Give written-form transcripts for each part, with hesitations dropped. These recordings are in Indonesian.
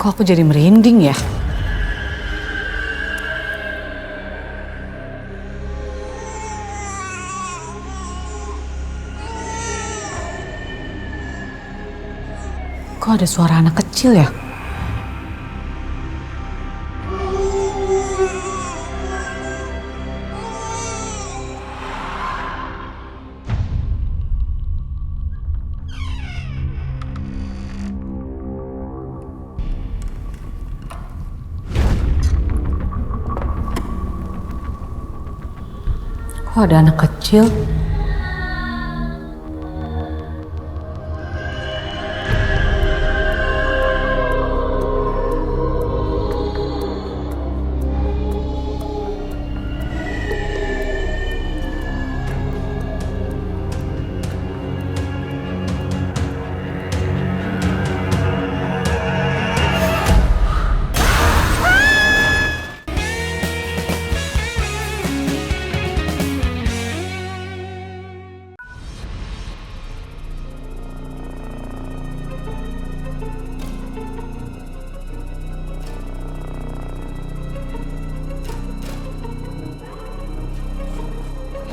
Kok aku jadi merinding ya? Kok ada suara anak kecil ya? Kok ada anak kecil?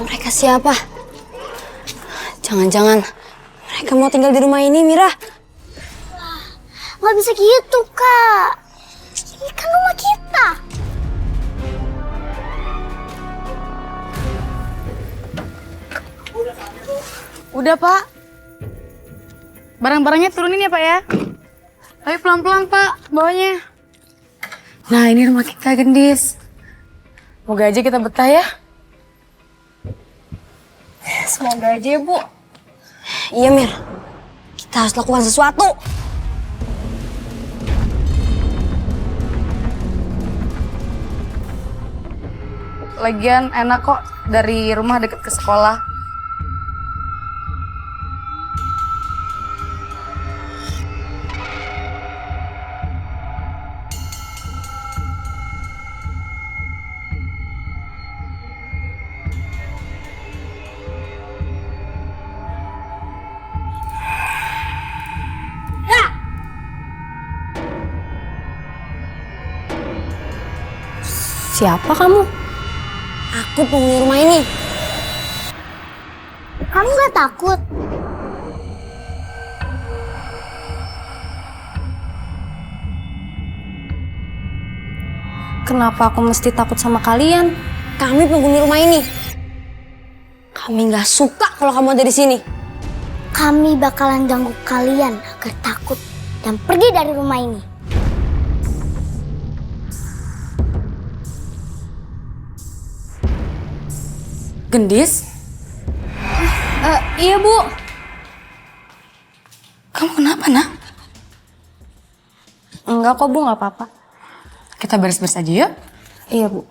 Mereka siapa? Jangan-jangan mereka mau tinggal di rumah ini, Mira? Nggak bisa gitu, Kak. Ini kan rumah kita. Udah, Pak. Barang-barangnya turunin ya, Pak ya. Ayo pelan-pelan, Pak, bawanya. Nah, ini rumah kita, Gendis. Moga aja kita betah ya. Semoga aja ya, Bu. Iya, Mir. Kita harus lakukan sesuatu. Lagian enak kok dari rumah deket ke sekolah. Siapa kamu? Aku penghuni rumah ini. Kamu nggak takut? Kenapa aku mesti takut sama kalian? Kami penghuni rumah ini. Kami nggak suka kalau kamu ada di sini. Kami bakalan ganggu kalian agar takut dan pergi dari rumah ini. Gendis? Iya, Bu. Kamu kenapa, nak? Enggak kok, Bu, nggak apa-apa. Kita beres-beres aja yuk. Iya, Bu.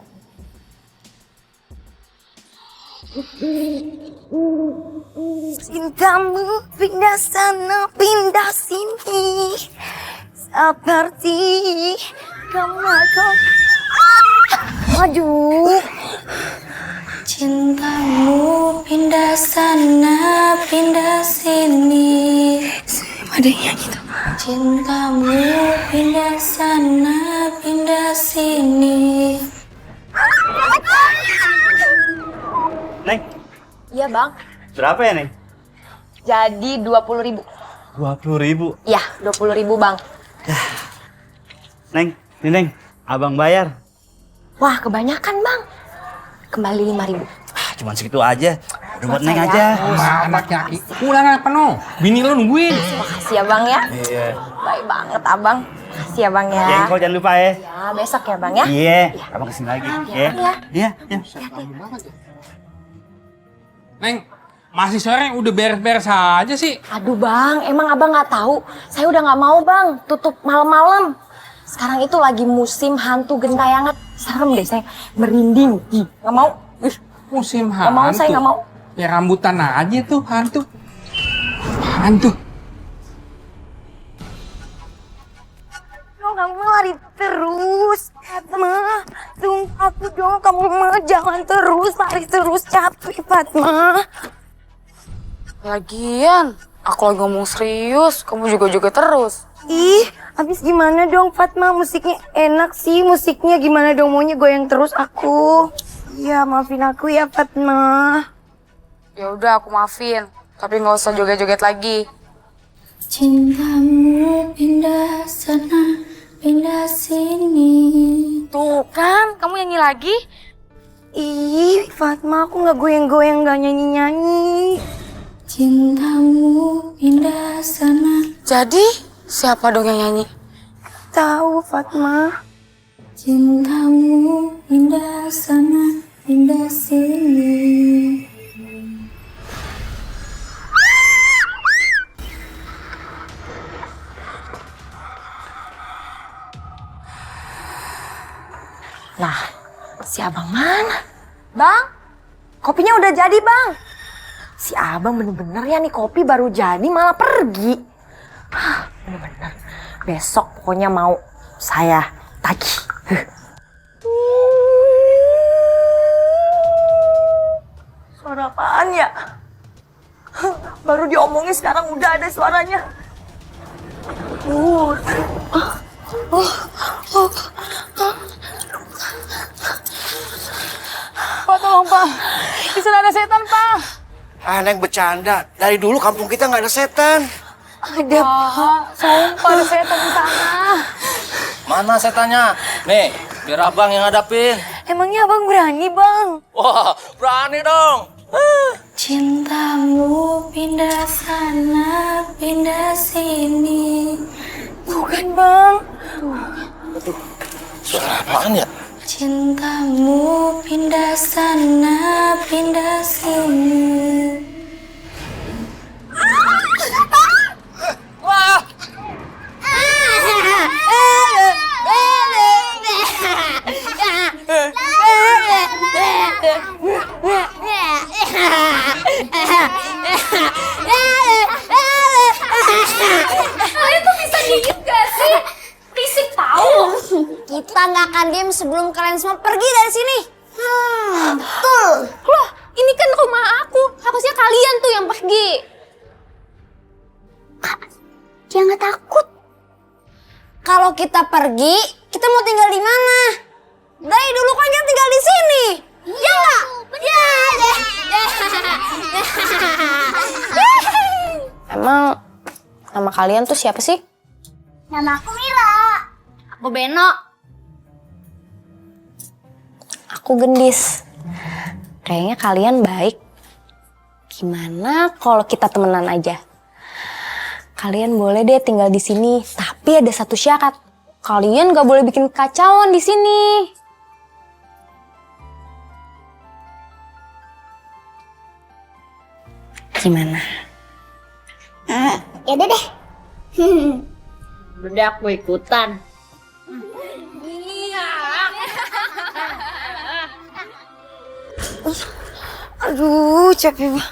Cintamu pindah sana, pindah sini, seperti kamu. Aduh. Cintamu pindah sana, pindah sini. Ada yang nyanyi tuh. Cintamu pindah sana, pindah sini. Neng, Iya, Bang. berapa ya, Neng? Jadi 20.000. 20.000. Ya, 20.000, Bang. Neng, ini Neng, abang bayar. Wah, kebanyakan, Bang. Kembali 5.000. Cuman segitu aja. Udah buat Neng saya. aja. Anaknya ulangan penuh. Bini lu nungguin. Makasih ya, Bang ya. Iya. Baik banget, Abang. Makasih ya, Bang ya. Jengkol jangan lupa ya. Ya, besok ya, Bang ya. Iya, abang kesini lagi. Iya. Iya, iya. Neng, masih sore udah beres-beres aja sih. Aduh, Bang. Emang Abang nggak tahu? Saya udah nggak mau, Bang. Tutup malam-malam. Sekarang itu lagi musim hantu gentayangan. Serem deh, saya merinding. Nggak mau. Musim Nggak hantu. mau, saya nggak mau. Ya rambutan aja tuh hantu. Hantu. Kamu lari terus, Fatma. Sumpah aku dong, kamu mah jangan terus lari terus, capek, Fatma. Lagian, Aku lagi ngomong serius, kamu juga joget terus. Ih, abis gimana dong Fatma? Musiknya enak sih, musiknya gimana dong? Maunya goyang terus aku. Ya maafin aku ya Fatma. Ya udah aku maafin, tapi nggak usah joget-joget lagi. Cintamu pindah sana, pindah sini. Tuh kan, kamu nyanyi lagi? Ih, Fatma aku nggak goyang-goyang, nggak nyanyi-nyanyi. Cintamu pindah sana. Jadi, siapa dong yang nyanyi? Tahu Fatma. Cintamu pindah sana, pindah sini. Lah, si abang mana? Bang, kopinya udah jadi bang. Si abang bener-bener ya nih kopi baru jadi malah pergi. Bener-bener. Besok pokoknya mau saya tagih. Suara apaan ya? Baru diomongin sekarang udah ada suaranya. Pak, tolong Pak. Di sana ada setan, Pak. Neng bercanda. Dari dulu kampung kita nggak ada setan. Ada, Pak. Sumpah ada setan di sana. Mana setannya? Nih, biar abang yang hadapin. Emangnya abang berani bang? Wah, berani dong. Cintamu pindah sana, pindah sini. Bukan bang. Suara apaan ya? Cintamu pindah sana, pindah sini. Wah, Kalian tuh bisa dikit gak sih? Risik tahu. Kita nggak akan diam sebelum kalian semua pergi dari sini. Betul. Loh, ini kan rumah aku. Harusnya kalian tuh yang pergi. Kak, dia nggak takut. Kalau kita pergi, kita mau tinggal di mana? Dari dulu kan kita tinggal di sini. Ya nggak? Ya. Emang nama kalian tuh siapa sih? Nama aku Mila. Aku Beno. Aku Gendis. Kayaknya kalian baik. Gimana kalau kita temenan aja? Kalian boleh deh tinggal di sini, tapi ada satu syarat. Kalian gak boleh bikin kacauan di sini. Gimana? Ya udah deh. Udah aku ikutan. Aduh, capek banget.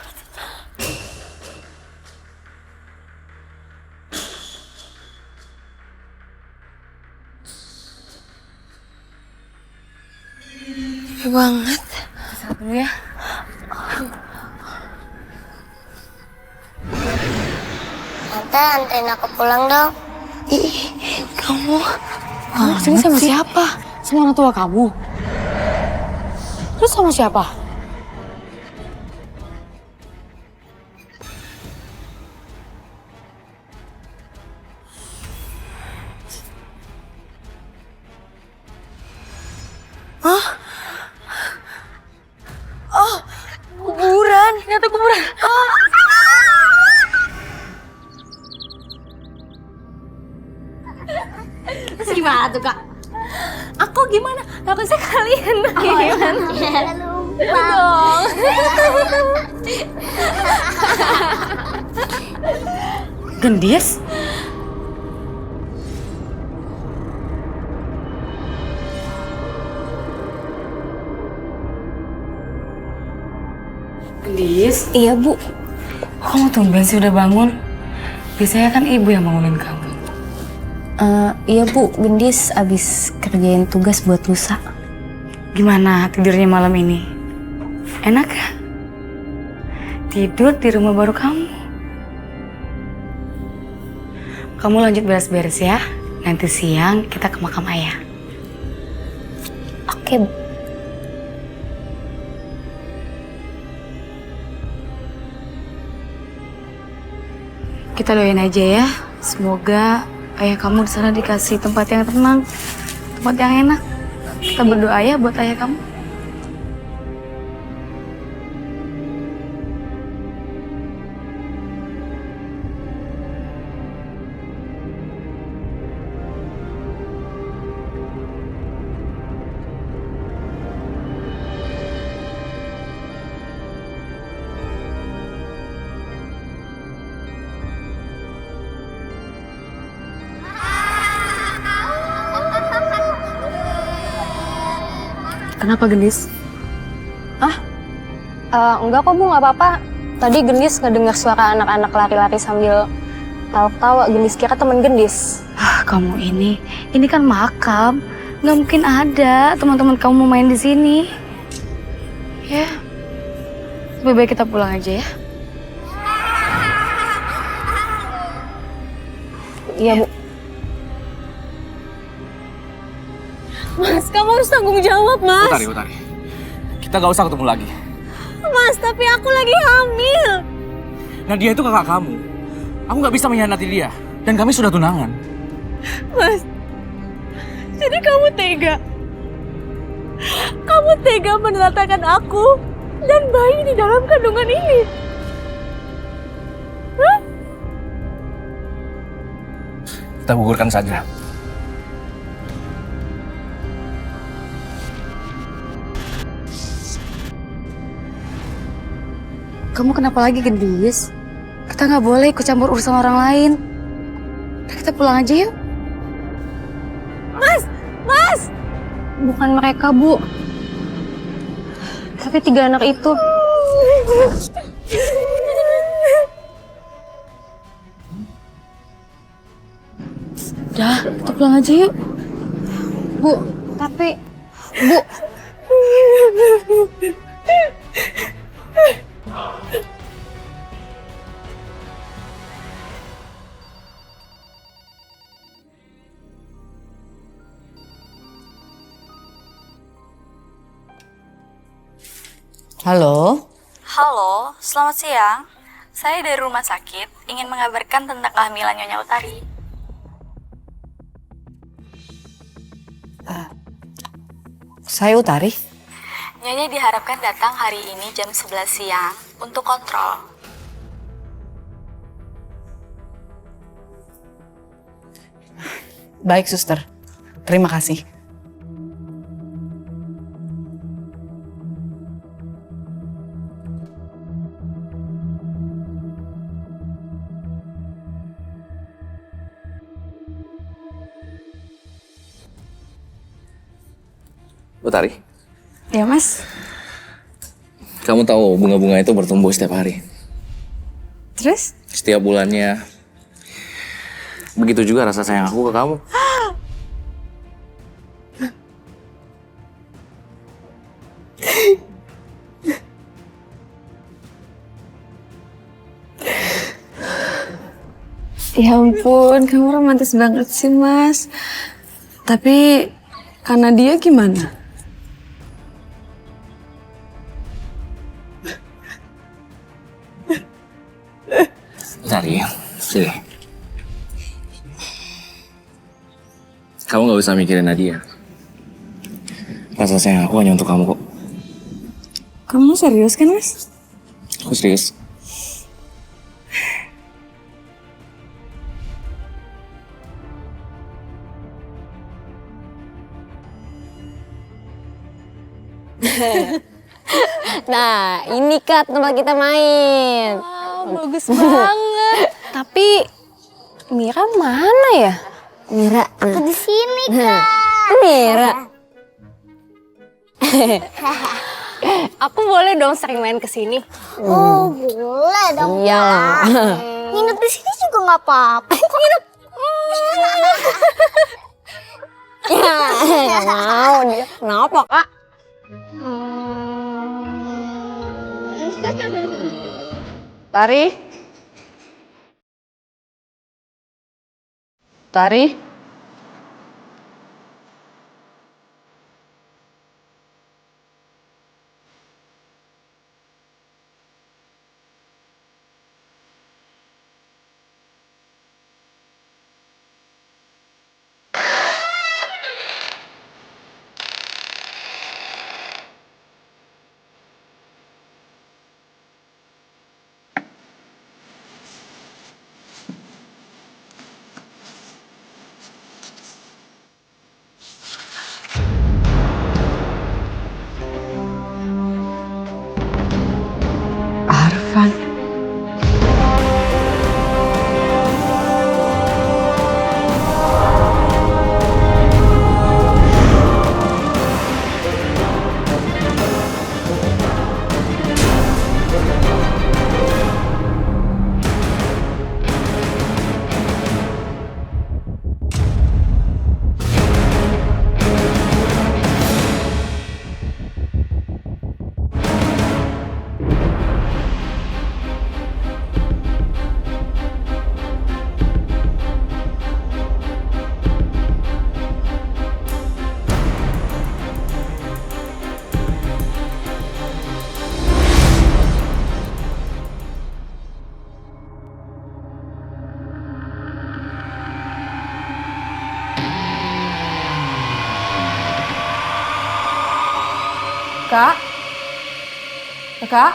Capek banget. Satu dulu ya. Tante, anterin aku pulang dong. Kamu Sini sama siapa? Sama orang tua kamu? Terus sama siapa? kuburan. Ternyata kuburan. Terus gimana tuh kak? Aku gimana? Takutnya kalian gimana? Dong. Gendis? Gendis? Iya, Bu. Kamu tumben sih udah bangun. Biasanya kan ibu yang bangunin kamu. Iya, Bu. Gendis abis kerjain tugas buat lusa. Gimana tidurnya malam ini? Enak ya? Tidur di rumah baru kamu? Kamu lanjut beres-beres ya. Nanti siang kita ke makam ayah. Oke, Bu. Kita doain aja ya. Semoga ayah kamu di sana dikasih tempat yang tenang, tempat yang enak. Kita berdoa ya buat ayah kamu. Kenapa Gendis? Enggak kok, Bu, nggak apa-apa. Tadi Gendis ngedengar suara anak-anak lari-lari sambil tawa-tawa. Gendis kira temen Gendis. Kamu ini kan makam. Nggak mungkin ada teman-teman kamu main di sini. Ya, lebih baik kita pulang aja ya. Iya, Bu. Mas, kamu harus tanggung jawab, Mas. Utari. Kita gak usah ketemu lagi. Mas, tapi aku lagi hamil. Nadia itu kakak kamu. Aku gak bisa mengkhianati dia. Dan kami sudah tunangan. Mas, jadi kamu tega. Kamu tega menelantarkan aku dan bayi di dalam kandungan ini. Hah? Kita gugurkan saja. Kamu kenapa lagi Gendis? Kita nggak boleh ikut campur urusan orang lain. Udah, kita pulang aja yuk. Mas! Bukan mereka, Bu. Tapi 3 anak itu. Udah, kita pulang aja yuk. Bu, tapi... Bu, Halo? Halo, selamat siang. Saya dari rumah sakit ingin mengabarkan tentang kehamilan Nyonya Utari. Saya Utari. Nyonya diharapkan datang hari ini jam 11 siang untuk kontrol. Baik, suster. Terima kasih. Utari, Ya Mas. kamu tahu bunga-bunga itu bertumbuh setiap hari. Terus? Setiap bulannya. Begitu juga rasa sayang aku ke kamu. Ya ampun, kamu romantis banget sih Mas. Tapi karena dia gimana? Utari, sini. Kamu gak usah mikirin Nadia. Rasa sayang aku hanya untuk kamu kok. Kamu serius kan Mas? Aku serius. nah ini Kak tempat kita main. Bagus banget. Tapi Mira mana ya? Mira. Aku di sini, Kak. Mira. Aku boleh dong sering main ke sini. Oh, boleh dong. Iya. Nginep di sini juga nggak apa-apa. Nginep. Ya, nggak mau dia. Kenapa, Kak? Tari? Tari? Arfan. Kak? Kakak?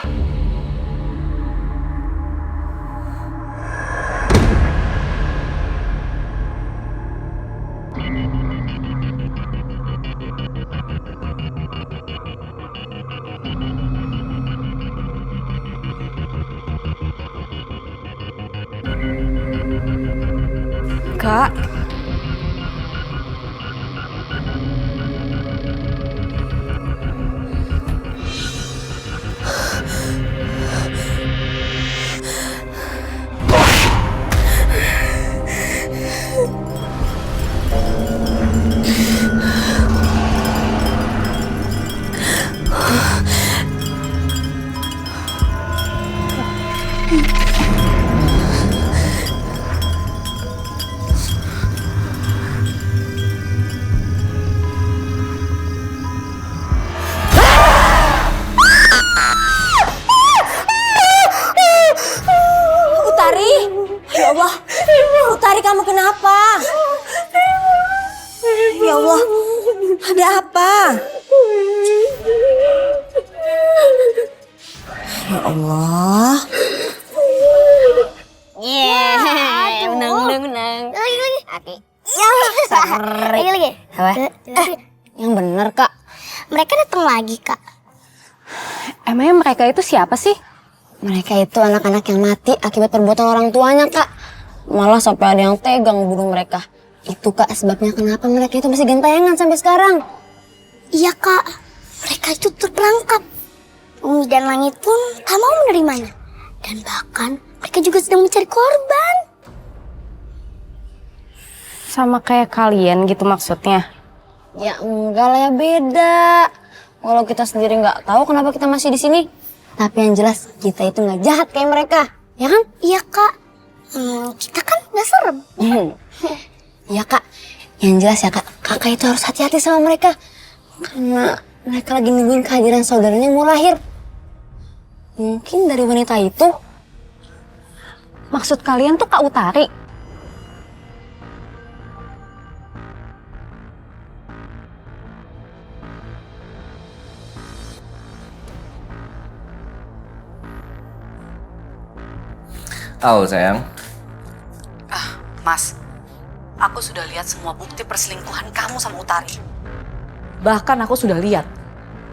Kak? Utari, ya Allah, Utari kamu kenapa? Ya Allah, ada apa? Ya Allah. Menang. Lagi. Ya, lagi. Apa? Yang bener, Kak. Mereka datang lagi, Kak. Emangnya mereka itu siapa sih? Mereka itu anak-anak yang mati akibat perbuatan orang tuanya, Kak. Malah sampai ada yang tegang bunuh mereka. Itu, Kak, sebabnya kenapa mereka itu masih gentayangan sampai sekarang. Iya, Kak. Mereka itu terperangkap. Bumi dan langit pun tak mau menerimanya. Dan bahkan mereka juga sedang mencari korban. Sama kayak kalian gitu maksudnya? Ya enggak lah, ya beda. Kalau kita sendiri nggak tahu kenapa kita masih di sini. Tapi yang jelas kita itu nggak jahat kayak mereka, ya kan? Iya, Kak. Kita kan nggak serem. Iya, Kak. Yang jelas ya, Kak. Kakak itu harus hati-hati sama mereka. Karena mereka lagi nungguin kehadiran saudaranya yang mau lahir. Mungkin dari wanita itu. Maksud kalian tuh Kak Utari? Halo sayang. Mas, aku sudah lihat semua bukti perselingkuhan kamu sama Utari. Bahkan aku sudah lihat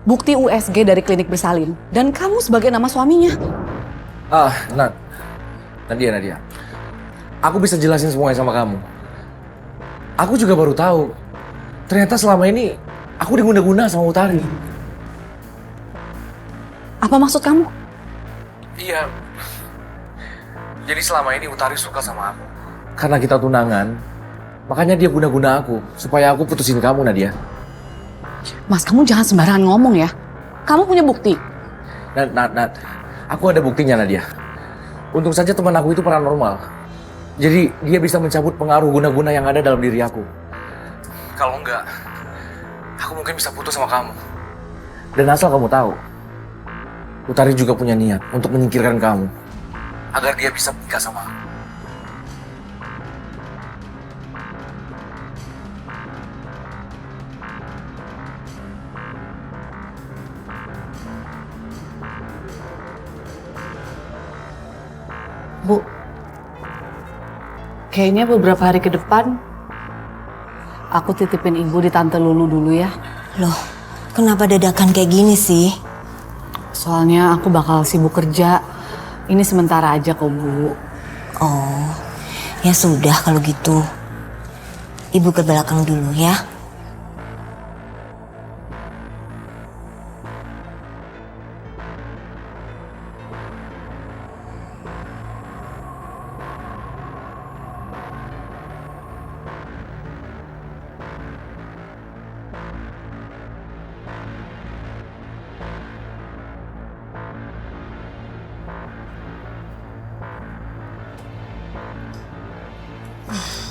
bukti USG dari klinik bersalin. Dan kamu sebagai nama suaminya. Nadia. Aku bisa jelasin semuanya sama kamu. Aku juga baru tahu. Ternyata selama ini aku diguna-guna sama Utari. Apa maksud kamu? Iya. Jadi selama ini Utari suka sama aku. Karena kita tunangan, makanya dia guna-guna aku. Supaya aku putusin kamu, Nadia. Mas, kamu jangan sembarangan ngomong ya. Kamu punya bukti. Nat. Aku ada buktinya, Nadia. Untung saja teman aku itu paranormal. Jadi dia bisa mencabut pengaruh guna-guna yang ada dalam diri aku. Kalau enggak, aku mungkin bisa putus sama kamu. Dan asal kamu tahu, Utari juga punya niat untuk menyingkirkan kamu. Agar dia bisa menikah sama aku. Bu, kayaknya beberapa hari ke depan aku titipin ibu di Tante Lulu dulu ya. Loh, kenapa dadakan kayak gini sih? Soalnya aku bakal sibuk kerja. Ini sementara aja kok, Bu. Oh, ya sudah kalau gitu. Ibu ke belakang dulu ya.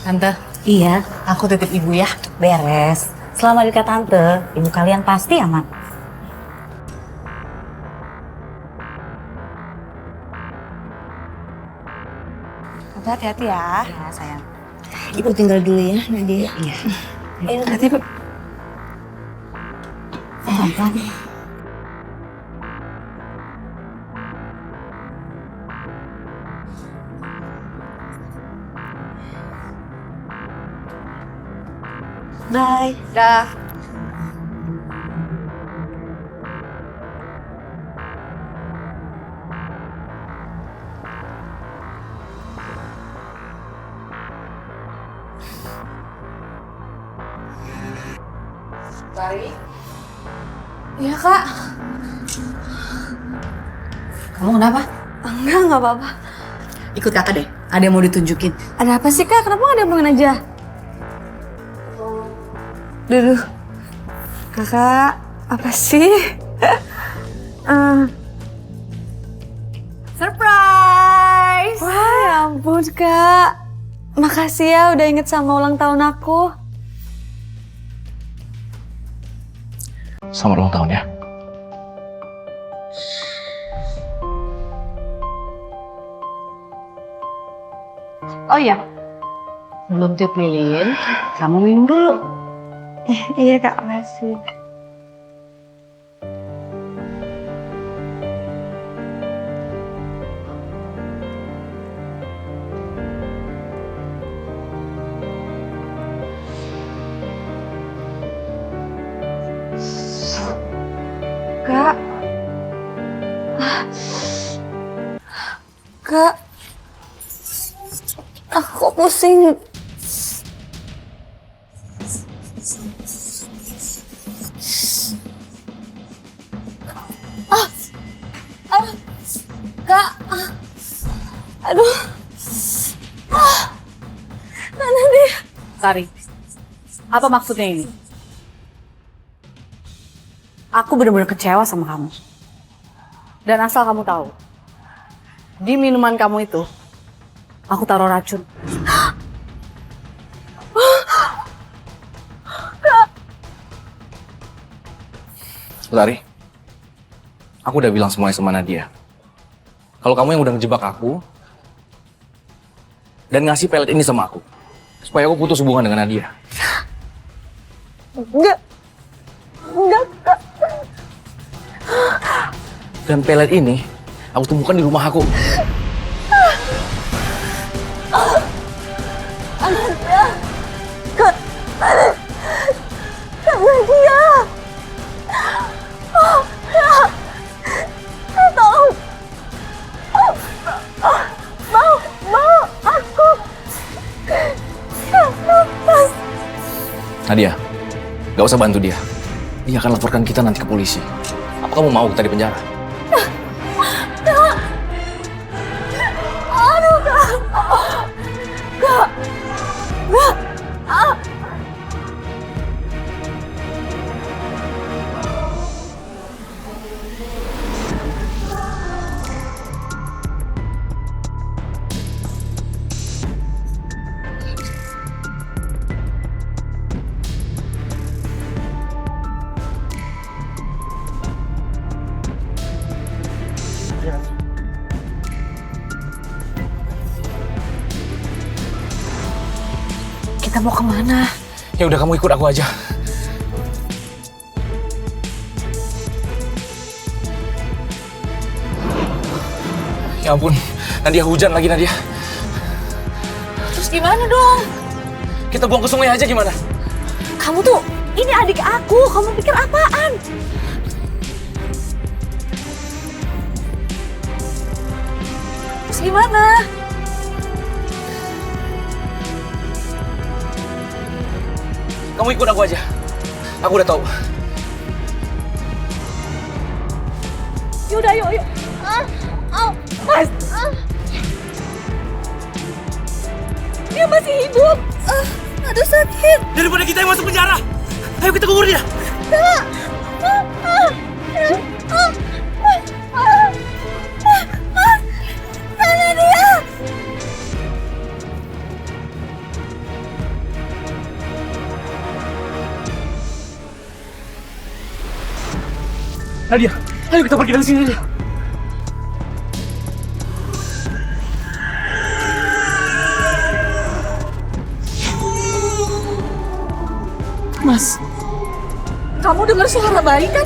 Tante, Iya, aku titip ibu ya. beres. Selama dekat tante, ibu kalian pasti aman. Tante hati-hati ya. Iya sayang. Ibu tinggal dulu ya, Nadia. Iya. Ayo, Hati, Bu. Pelan-pelan. Bye. Dah. Baik. Iya, Kak. Kamu kenapa? Enggak apa-apa. Ikut kakak deh. Ada yang mau ditunjukin. Ada apa sih kak? Kenapa nggak diomongin aja? Duh, kakak, apa sih? Surprise! Wah, ya ampun kak. Makasih ya udah inget sama ulang tahun aku. Selamat ulang tahun ya. Oh iya. Belum tiup lilin, kamu minum dulu. Iya kak, makasih. Kak. Kak. Aku pusing. Kak. Aduh. Mana dia? Sari, apa maksudnya ini? Aku benar-benar kecewa sama kamu. Dan asal kamu tahu, di minuman kamu itu, aku taruh racun. Utari, aku udah bilang semuanya sama Nadia. Kalau kamu yang udah ngejebak aku, dan ngasih pelet ini sama aku, supaya aku putus hubungan dengan Nadia. Enggak. Enggak, Kak. Dan pelet ini, aku temukan di rumah aku. Anaknya. Kak. Nadia. Tolong. Mau aku. Nadia, gak usah bantu dia. Dia akan laporkan kita nanti ke polisi. Apa kamu mau kita di penjara? Aduh, Kak. Kak. Kak. Kita mau kemana? Ya udah kamu ikut aku aja. Ya ampun, Nadia hujan lagi Nadia. Terus gimana dong? Kita buang ke sungai aja gimana? Kamu tuh, ini adik aku. Kamu pikir apaan? Terus gimana? Kamu ikut aku aja. Aku udah tahu. Yaudah, yuk. Mas. Dia masih hidup. Aduh sakit. Daripada kita yang masuk penjara. Ayo kita kubur dia. Mana dia? Nadia, ayo kita pergi dari sini Nadia. Mas, kamu dengar suara bayi kan?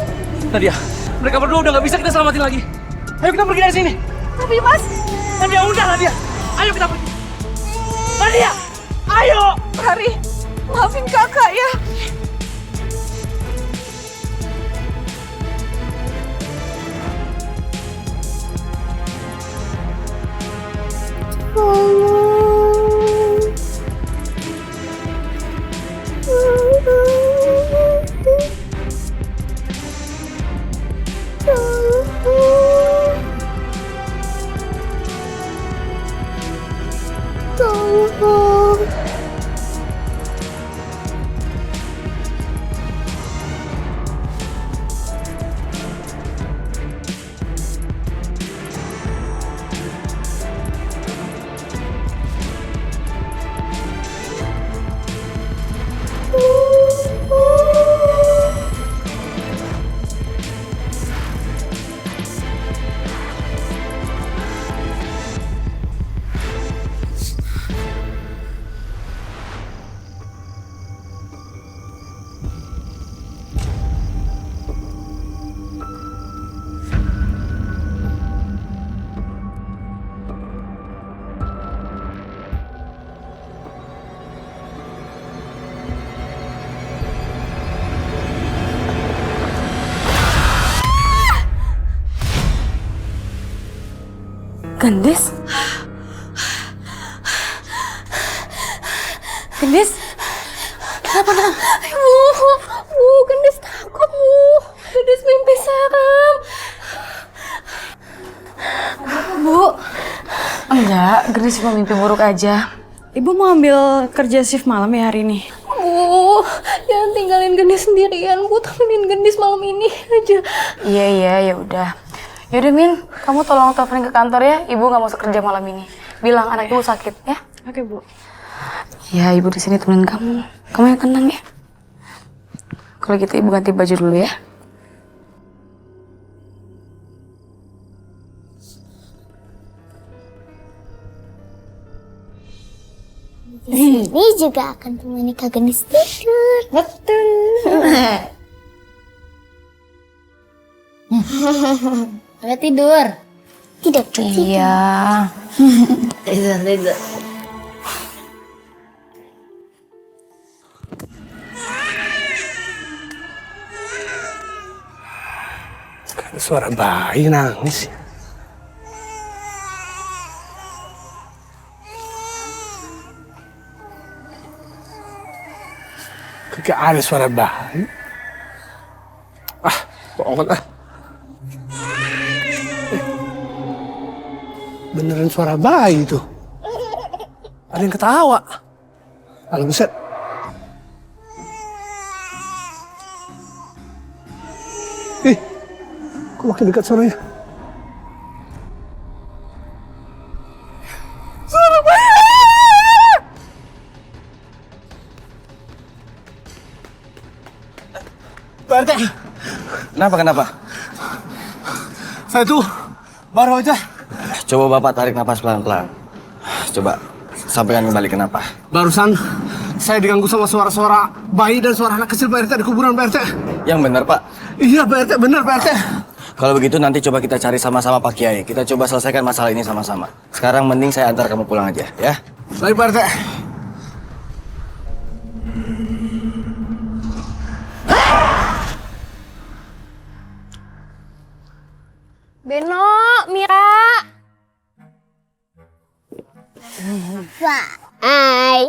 Nadia, mereka berdua udah gak bisa kita selamatin lagi. Ayo kita pergi dari sini. Tapi Mas, Nadia, udah Nadia. Ayo kita pergi. Nadia, ayo. Hari, maafin kakak ya. Gendis? Gendis? Kenapa nak? Bu, Gendis takut Bu. Gendis mimpi serem. Bu, Enggak, Gendis cuma mimpi buruk aja. Ibu mau ambil kerja shift malam ya hari ini? Bu, jangan tinggalin Gendis sendirian. Bu, temenin Gendis malam ini aja. Iya, ya udah. Yaudah Min, kamu tolong teleponin ke kantor ya. Ibu nggak masuk kerja malam ini. Bilang anak ibu sakit ya. Oke, Bu. Ya, ibu di sini temenin kamu. Kamu yang tenang ya. Kalau gitu ibu ganti baju dulu ya. Ini juga akan temani Kak Gendis tidur. Betul. Udah tidur. Tidur. Iya. Tidur. Suara bayi nangis. Kagak ada suara bayi. Ah, bohong ah. Beneran suara bayi itu. Ada yang ketawa. Alam buset. Kok makin dekat suaranya? Suara bayi! Pak RT! Kenapa? Saya tuh baru aja. Coba Bapak tarik napas pelan-pelan. Coba sampaikan kembali kenapa. Barusan Saya diganggu sama suara-suara bayi dan suara anak kecil Pak RT di kuburan Pak RT. Yang benar, Pak. Iya Pak RT, benar Pak RT. Kalau begitu nanti coba kita cari sama-sama Pak Kiai. Kita coba selesaikan masalah ini sama-sama. Sekarang mending saya antar kamu pulang aja, ya. Baik Pak RT. Beno, Mira. Hai.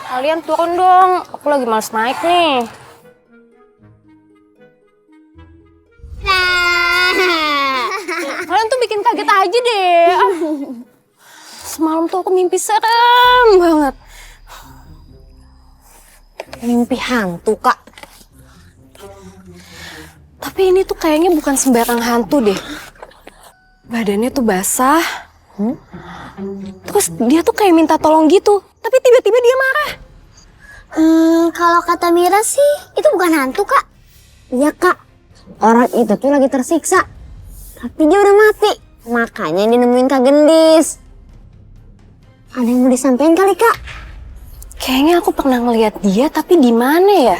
Kalian turun dong. Aku lagi males naik nih. Kalian tuh bikin kaget aja deh. Semalam tuh aku mimpi serem banget. Mimpi hantu, Kak. Tapi ini tuh kayaknya bukan sembarang hantu deh. Badannya tuh basah. Terus dia tuh kayak minta tolong gitu. Tapi tiba-tiba dia marah. Kalau kata Mira sih, itu bukan hantu, Kak. Iya, Kak. Orang itu tuh lagi tersiksa. Tapi dia udah mati. Makanya dia nemuin Kak Gendis. Ada yang mau disampaikan kali, Kak? Kayaknya aku pernah ngeliat dia, tapi di mana ya?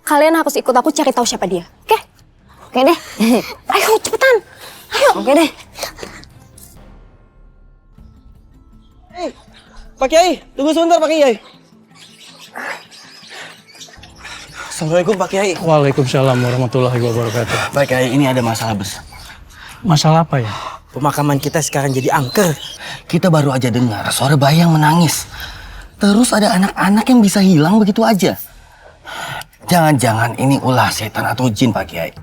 Kalian harus ikut aku cari tahu siapa dia, oke? Oke deh. Ayo cepetan, ayo. Oke deh. Pak Kiai, tunggu sebentar Pak Kiai. Assalamualaikum Pak Kiai. Waalaikumsalam warahmatullahi wabarakatuh. Pak Kiai, ini ada masalah besar. Masalah apa ya? Pemakaman kita sekarang jadi angker. Kita baru aja dengar suara bayi yang menangis. Terus ada anak-anak yang bisa hilang begitu aja. Jangan-jangan ini ulah setan atau jin, Pak Kiai.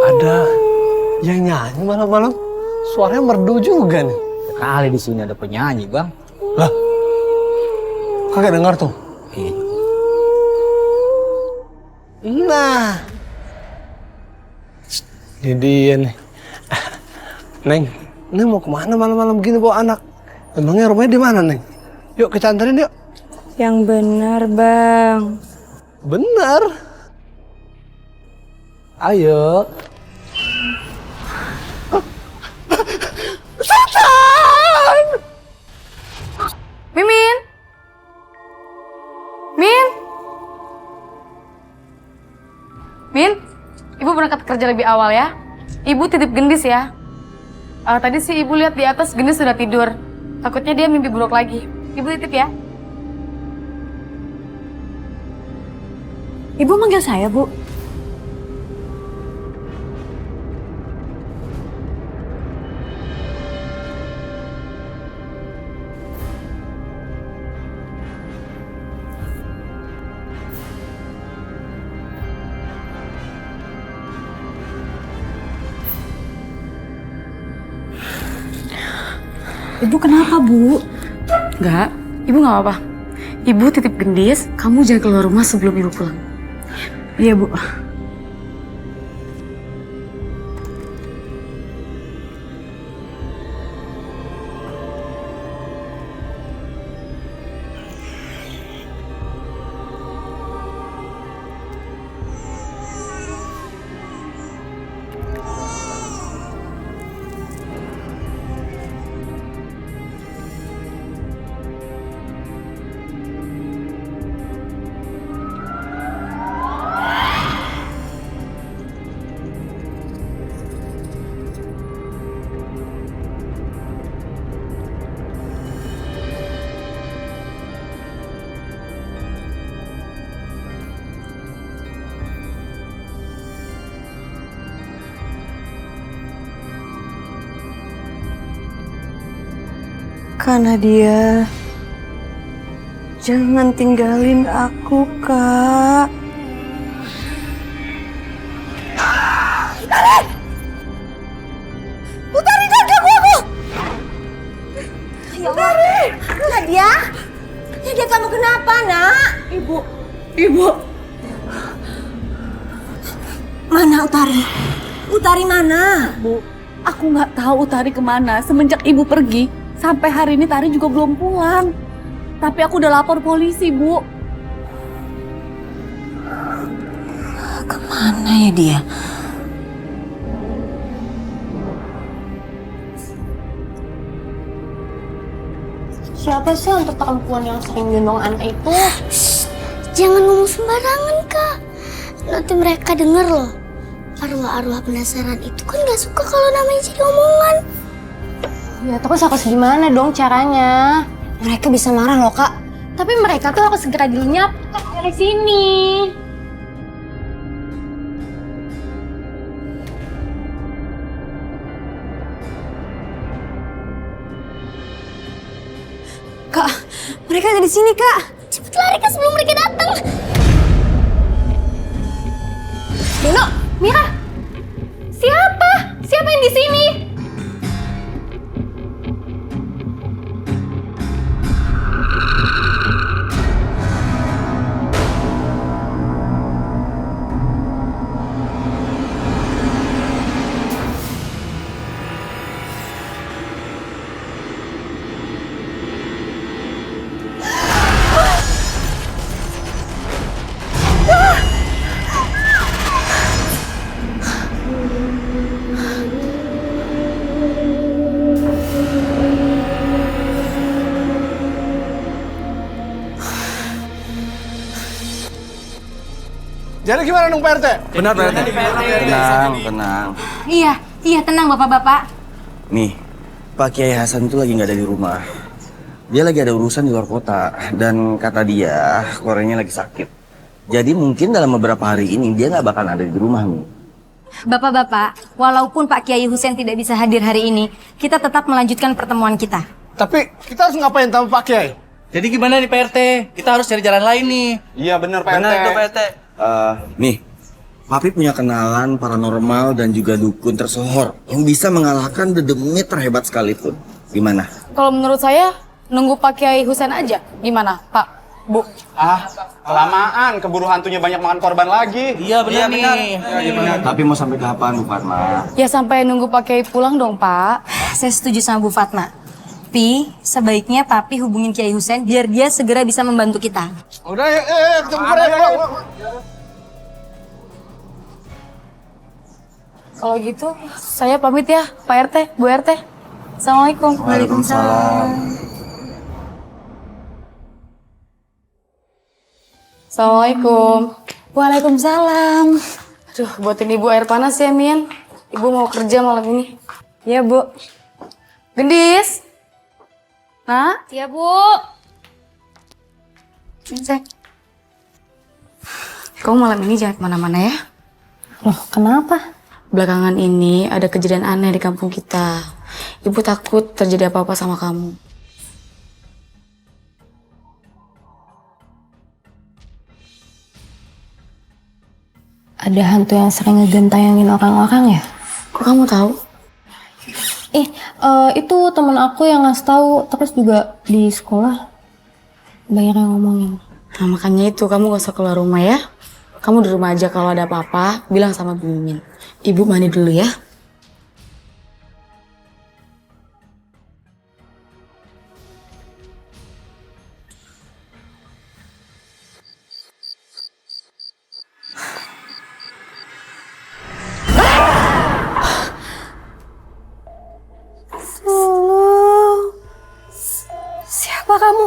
Ada yang nyanyi malam-malam. Suaranya merdu juga nih. Kali di sini ada penyanyi, Bang. Lah, kagak dengar tuh. Nah, ini dia nih. Neng mau kemana malam-malam gini bawa anak? Emangnya rumahnya di mana, Neng? Yuk kita anterin yuk. Yang benar, Bang. Bener. Ayo. Setan! Mimin! Min! Min, Ibu berangkat kerja lebih awal ya. Ibu titip Gendis ya. Tadi sih Ibu lihat di atas Gendis sudah tidur. Takutnya dia mimpi buruk lagi. Ibu titip ya. Ibu manggil saya, Bu. Ibu kenapa, Bu? Enggak, Ibu nggak apa-apa. Ibu titip Gendis, kamu jangan keluar rumah sebelum Ibu pulang. Iya, Bu. Karena dia, jangan tinggalin aku, Kak. Utari, jangan ganggu aku! Ya Allah, Nadia? Nadia, kamu kenapa, Nak? Ibu. Mana Utari? Utari mana? Bu, aku nggak tahu Utari kemana semenjak Ibu pergi. Sampai hari ini Tari juga belum pulang. Tapi aku udah lapor polisi, Bu. Kemana ya dia? Siapa sih untuk perempuan yang sering gendong anak itu? Jangan ngomong sembarangan, Kak. Nanti mereka denger loh. Arwah-arwah penasaran itu kan gak suka kalau namanya jadi omongan. Ya terus harus gimana dong caranya? Mereka bisa marah loh, Kak. Tapi mereka tuh harus segera dilenyapkan dari sini. Kak, mereka ada di sini, Kak. Cepet lari, Kak, sebelum mereka datang. Dono, Mira, siapa? Siapa yang di sini? Jadi gimana dong Pak RT? Benar, Pak RT. Tenang. Iya tenang bapak-bapak. Nih, Pak Kiai Hasan itu lagi nggak ada di rumah. Dia lagi ada urusan di luar kota. Dan kata dia, keluarganya lagi sakit. Jadi mungkin dalam beberapa hari ini dia nggak bakal ada di rumah nih. Bapak-bapak, walaupun Pak Kiai Husein tidak bisa hadir hari ini, kita tetap melanjutkan pertemuan kita. Tapi kita harus ngapain sama Pak Kiai? Jadi gimana nih Pak RT? Kita harus cari jalan lain nih. Iya benar Pak RT. Benar itu Pak RT. Nih, Papi punya kenalan paranormal dan juga dukun tersohor yang bisa mengalahkan dedemit terhebat sekalipun. Gimana? Kalau menurut saya, nunggu Pak Kiai Husein aja. Gimana, Pak? Bu? Kelamaan, keburu hantunya banyak makan korban lagi. Iya benar nih. Iya benar. Tapi mau sampai kapan Bu Fatma? Ya sampai nunggu Pak Kiai pulang dong, Pak. Saya setuju sama Bu Fatma. Pi, sebaiknya Papi hubungin Kiai Husein biar dia segera bisa membantu kita. Udah ya, tunggu ya. Kalau gitu, saya pamit ya, Pak RT, Bu RT. Assalamualaikum. Waalaikumsalam. Assalamualaikum. Waalaikumsalam. Aduh, buatin Ibu air panas ya, Mian. Ibu mau kerja malam ini. Ya, Bu. Gendis. Nah, Ya Bu. cek. Kamu malam ini jangan kemana-mana ya. Loh, kenapa? Belakangan ini ada kejadian aneh di kampung kita. Ibu takut terjadi apa-apa sama kamu. Ada hantu yang sering ngegentayangin orang-orang ya? Kok kamu tahu? Itu temen aku yang ngasih tahu, terus juga di sekolah banyak yang ngomongin. Nah, makanya itu kamu gak usah keluar rumah ya. Kamu di rumah aja, kalau ada apa-apa bilang sama Bu Mimin. Ibu mandi dulu ya. Siapa kamu?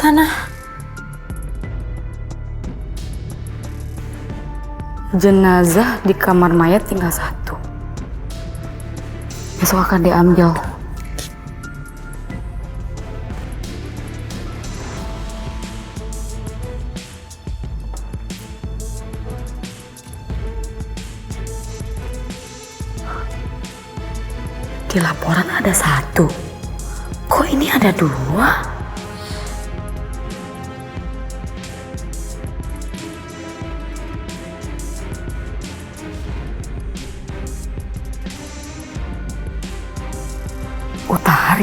Tanah. Jenazah di kamar mayat tinggal 1. besok akan diambil. Di laporan ada 1. Kok ini ada 2? Utari.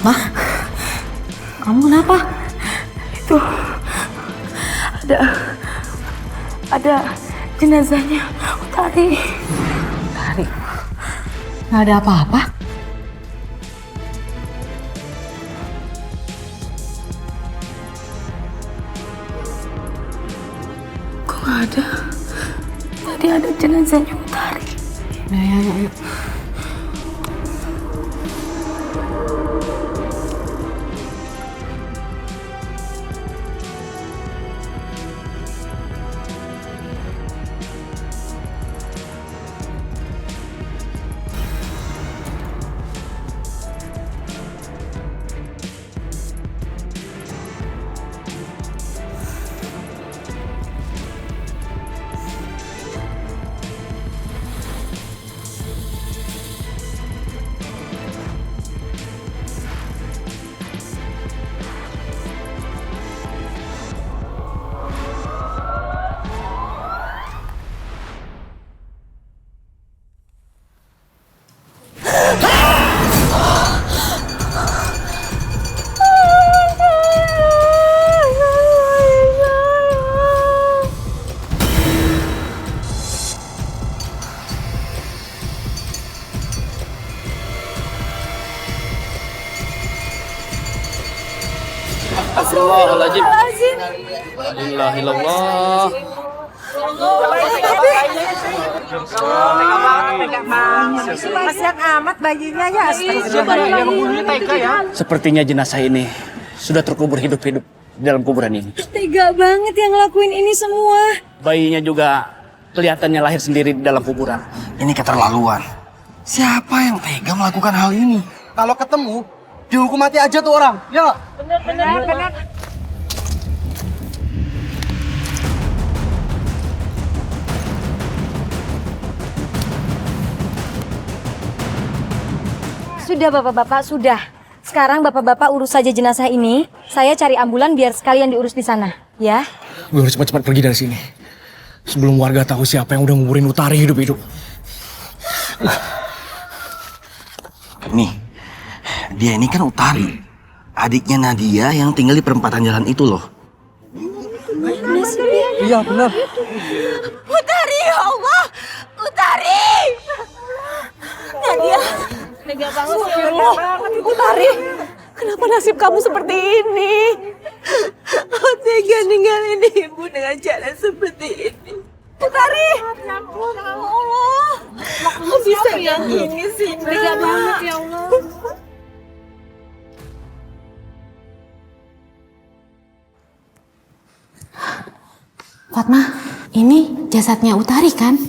Mama, kamu kenapa? Itu ada jenazahnya Utari. Utari, nggak ada apa-apa? Kok nggak ada? Tadi ada jenazahnya Utari. Ya. Astagfirullahaladzim. Alhamdulillah. Kasihan amat bayinya ya. Sepertinya jenazah ini sudah terkubur hidup-hidup di dalam kuburan ini. Tega banget yang ngelakuin ini semua. Bayinya juga kelihatannya lahir sendiri di dalam kuburan. Ini keterlaluan. Siapa yang tega melakukan hal ini? Kalau ketemu, dihukum mati aja tuh orang. Ya nggak? Benar. Sudah bapak-bapak, sudah. Sekarang bapak-bapak urus saja jenazah ini. Saya cari ambulan biar sekalian diurus di sana, ya. Gue harus cepat-cepat pergi dari sini. Sebelum warga tahu siapa yang udah nguburin Utari hidup-hidup. Nih, dia ini kan Utari. Adiknya Nadia yang tinggal di perempatan jalan itu loh. Iya benar. Utari ya Allah. Utari. Nadia. Tega banget. Utari, kenapa nasib kamu seperti ini? Tega ninggalin ibu dengan cara seperti ini. Utari. Ya Allah. Kok bisa yang ini sih? Tega banget ya Allah. Fatma, ini jasadnya Utari kan?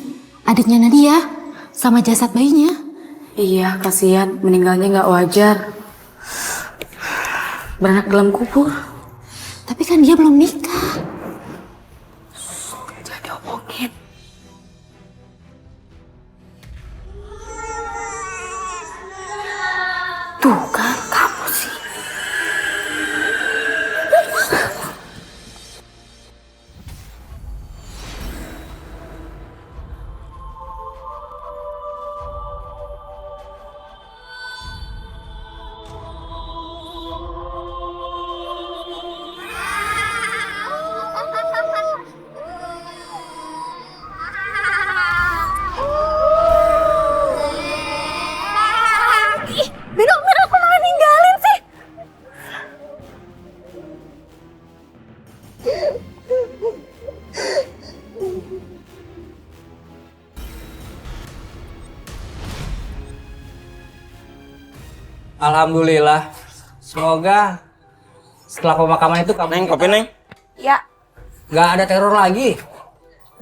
Adiknya Nadia, sama jasad bayinya. Iya, kasihan. Meninggalnya nggak wajar. Beranak dalam kubur. Tapi kan dia belum nikah. Jadi omongin. Tuh kan kamu sih. Alhamdulillah. Semoga setelah pemakaman itu kamu... Neng, kopi Neng. Ya. Nggak ada teror lagi.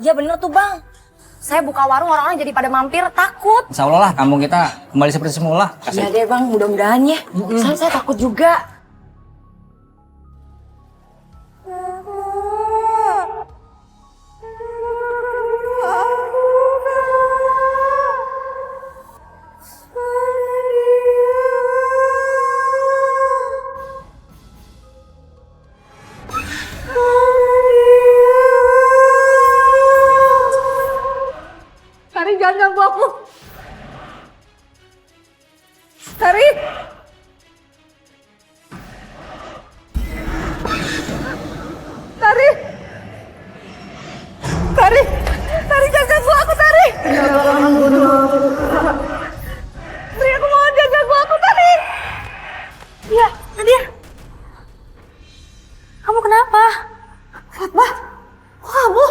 Ya bener tuh bang. Saya buka warung orang-orang jadi pada mampir takut. Insya Allah lah kampung kita kembali seperti semula. Iya deh bang, mudah-mudahan ya. Saya takut juga. Tari, jangan ganggu aku. Tari. Tari. Tari. Tari, jangan ganggu aku, Tari. Tari, aku mohon jangan ganggu aku, Tari. Iya, Nadia. Kamu kenapa? Fatmah, kok kamu?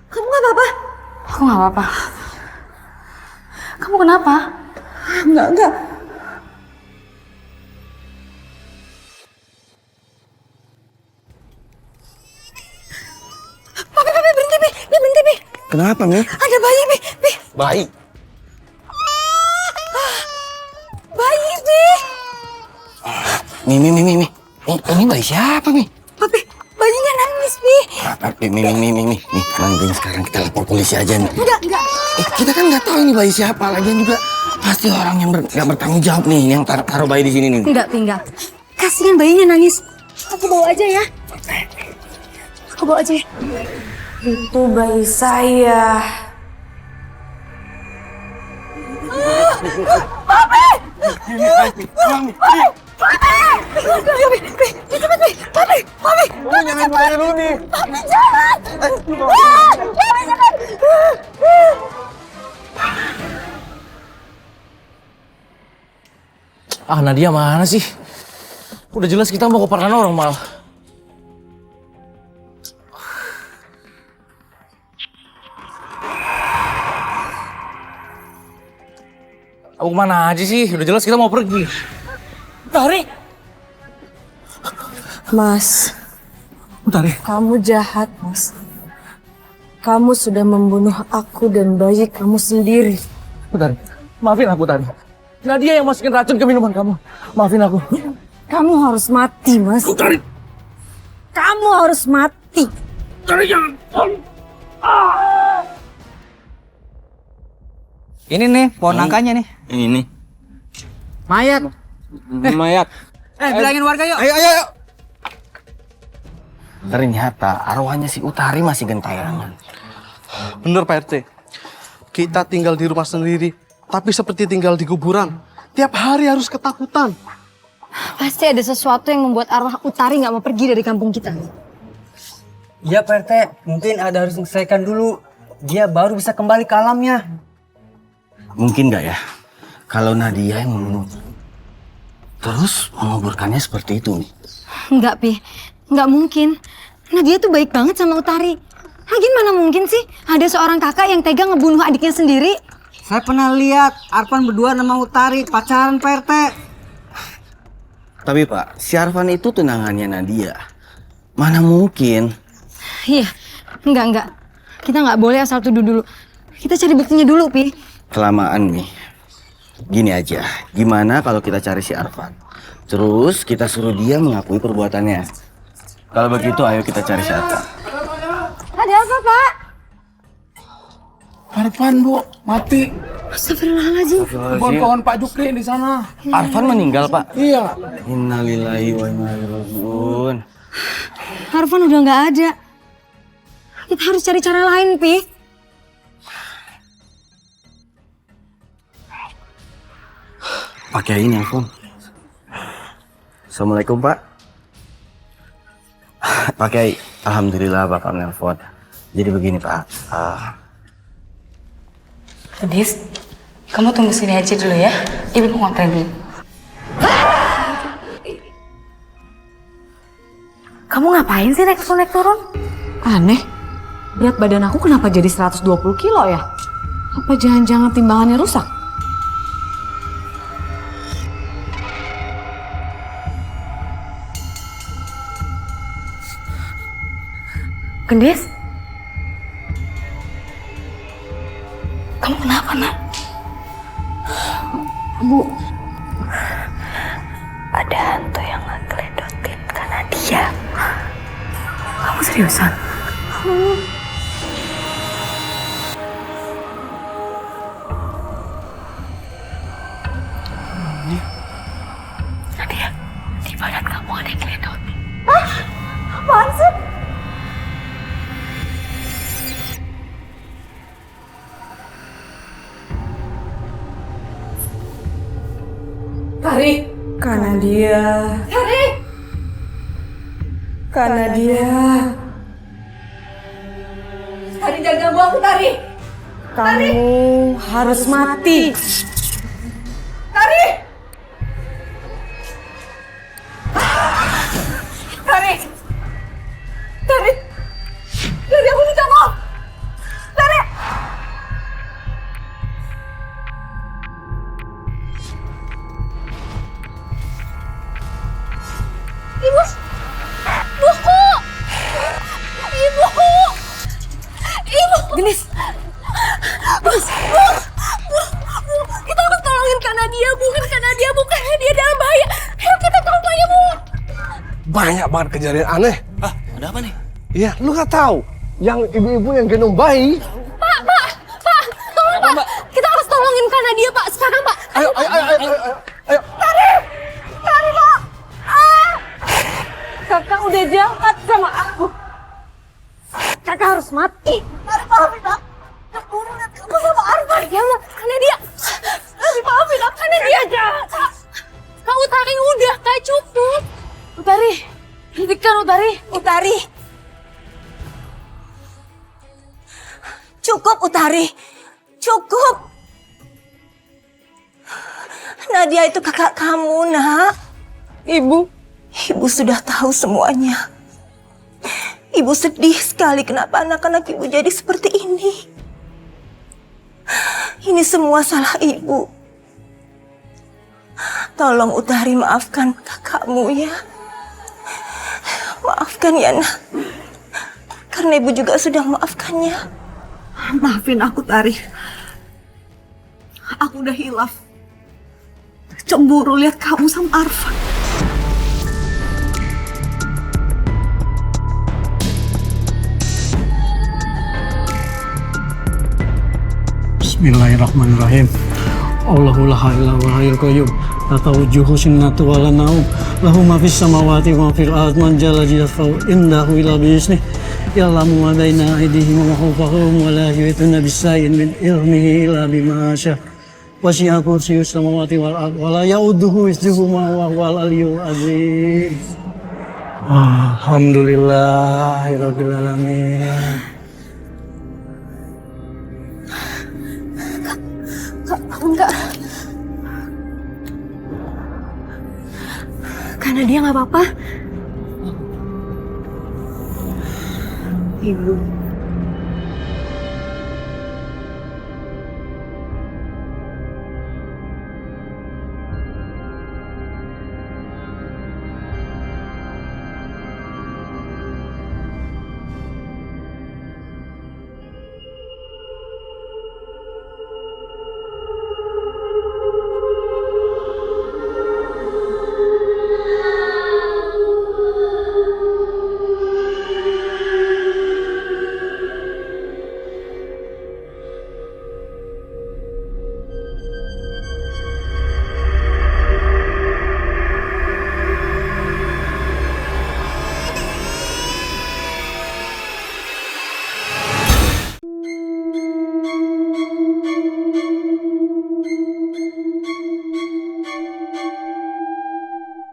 Kamu nggak apa-apa? Aku nggak apa-apa. Kamu kenapa? Enggak. Papi, berhenti, Pi. Berhenti, Pi. Kenapa, Mi? Ada bayi, Pi. Bayi. Bayi, Pi. Mi. Ini bayi siapa, Mi? Papi, bayinya nangis, Pi. Mi. Mending sekarang kita lapor polisi aja nih. Enggak. Kita kan nggak tahu ini bayi siapa. Lagian juga pasti orang yang nggak bertanggung jawab nih yang taruh bayi di sini nih. Enggak, Pi, enggak. Kasihan bayinya nangis. Aku bawa aja ya. Aku bawa aja ya. Itu bayi saya. Papi. Jangan bayar dulu nih. Papi, jangan. Ah, Nadia mana sih? Udah jelas kita mau ke paranormal malah. Aku kemana aja sih? Udah jelas kita mau pergi. Tari. Mas. Tari. Kamu jahat, Mas. Kamu sudah membunuh aku dan bayi kamu sendiri. Tari, maafin aku, Tari. Nadia yang masukin racun ke minuman kamu. Maafin aku. Kamu harus mati, Mas. Tari. Kamu harus mati. Tari, jangan. Ini nih, pohon nangkanya nih. Ini. Mayat. Mayat. Bilangin warga yuk. Ayo. Ternyata arwahnya si Utari masih gentayangan. Bener Pak RT. Kita tinggal di rumah sendiri, tapi seperti tinggal di kuburan. Tiap hari harus ketakutan. Pasti ada sesuatu yang membuat arwah Utari nggak mau pergi dari kampung kita. Iya Pak RT, mungkin ada harus selesaikan dulu. Dia baru bisa kembali ke alamnya. Mungkin nggak ya? Kalau Nadia yang membunuh. Terus menguburkannya seperti itu nih. Enggak, Pi. Enggak mungkin. Nadia tuh baik banget sama Utari. Lagian mana mungkin sih ada seorang kakak yang tega ngebunuh adiknya sendiri? Saya pernah lihat Arfan berdua sama Utari pacaran Pak RT. Tapi Pak, si Arfan itu tunangannya Nadia. Mana mungkin? Iya, enggak. Kita nggak boleh asal tuduh dulu. Kita cari buktinya dulu, Pi. Kelamaan nih. Gini aja, gimana kalau kita cari si Arfan? Terus kita suruh dia mengakui perbuatannya. Kalau begitu ayo kita cari si Arfan. Ada apa, Pak? Arfan, Bu, mati. Astagfirullahaladzim. Pohon Pak Jukri di sana. Arfan meninggal, Pak? Iya. Innalillahi wa inna ilaihi raji'un. Arfan udah nggak ada. Kita harus cari cara lain, Pi. Pakai ini nelfon. Assalamualaikum Pak. Pakai. Alhamdulillah Bapak nelfon. Jadi begini Pak. Dis, kamu tunggu sini aja dulu ya. Ibu mau nganterin dulu. Kamu ngapain sih naik turun? Aneh. Berat badan aku kenapa jadi 120 kilo ya? Apa jangan-jangan timbangannya rusak? Gendis? Kamu kenapa, Nak? Bu, ada hantu yang ngegeledotin karena dia. Kamu seriusan? Nadia, di badan kamu ada yang ngeledotin. Hah? Apaan sih? Tari. Karena dia. Tari! Karena dia. Tari jangan ganggu aku, Tari! Kamu harus mati. Tari! Tari! Tari! Tari, aku minta maaf! Tari! Ibu! Buku! Ibu! Ibu! Gendis! Kita harus tolongin karena dia, bukan karena dia dalam bahaya. Ayo kita tolong aja, Bu. Banyak banget kejadian aneh. Ah, ada apa nih? Iya, lu nggak tahu. Yang ibu-ibu yang gendong bayi. Pak, tolong Pak. Kita harus tolongin karena dia, Pak. Sekarang, Pak. Ayo. Tari, Pak. Kakak udah jahat sama aku. Kakak harus mati. Tari, maafin Pak. Aku lihat kamu sama Arfan. Ya, Ma. Karena dia. Tari, maafin aku. Karena dia jahat. Kak Utari udah, Kak cukup. Utari, hentikan Utari. Utari. Cukup, Utari. Cukup. Nadia itu kakak kamu, Nak. Ibu sudah tahu semuanya. Ibu sedih sekali kenapa anak-anak ibu jadi seperti ini. Ini semua salah ibu. Tolong Utari maafkan kakakmu ya. Maafkan ya, Nak. Karena ibu juga sudah memaafkannya. Maafin aku, Tari. Aku udah hilaf. Cemburu lihat kamu sama Arfan. Bismillahirrahmanirrahim. Allahu la ilaha illa huwal hayyul qayyum. La ta'khudhuhu sinatun wa la nawm. Lahu ma fis samawati wa ma fil ardi. Man jalla jalaluhu indahu illa bi iznihi. Ya'lamu ma baina aydihim wa ma khalfahum wa la yuhituna bis-shay'in min ilmihi illa bima syaa. Wasi'a kursiyyuhu samawati wal ardi wa la ya'uduhu hifdhuhuma wa huwal aliyyul azim. Alhamdulillahirabbil alamin. Enggak. Karena dia nggak apa-apa. Ibu.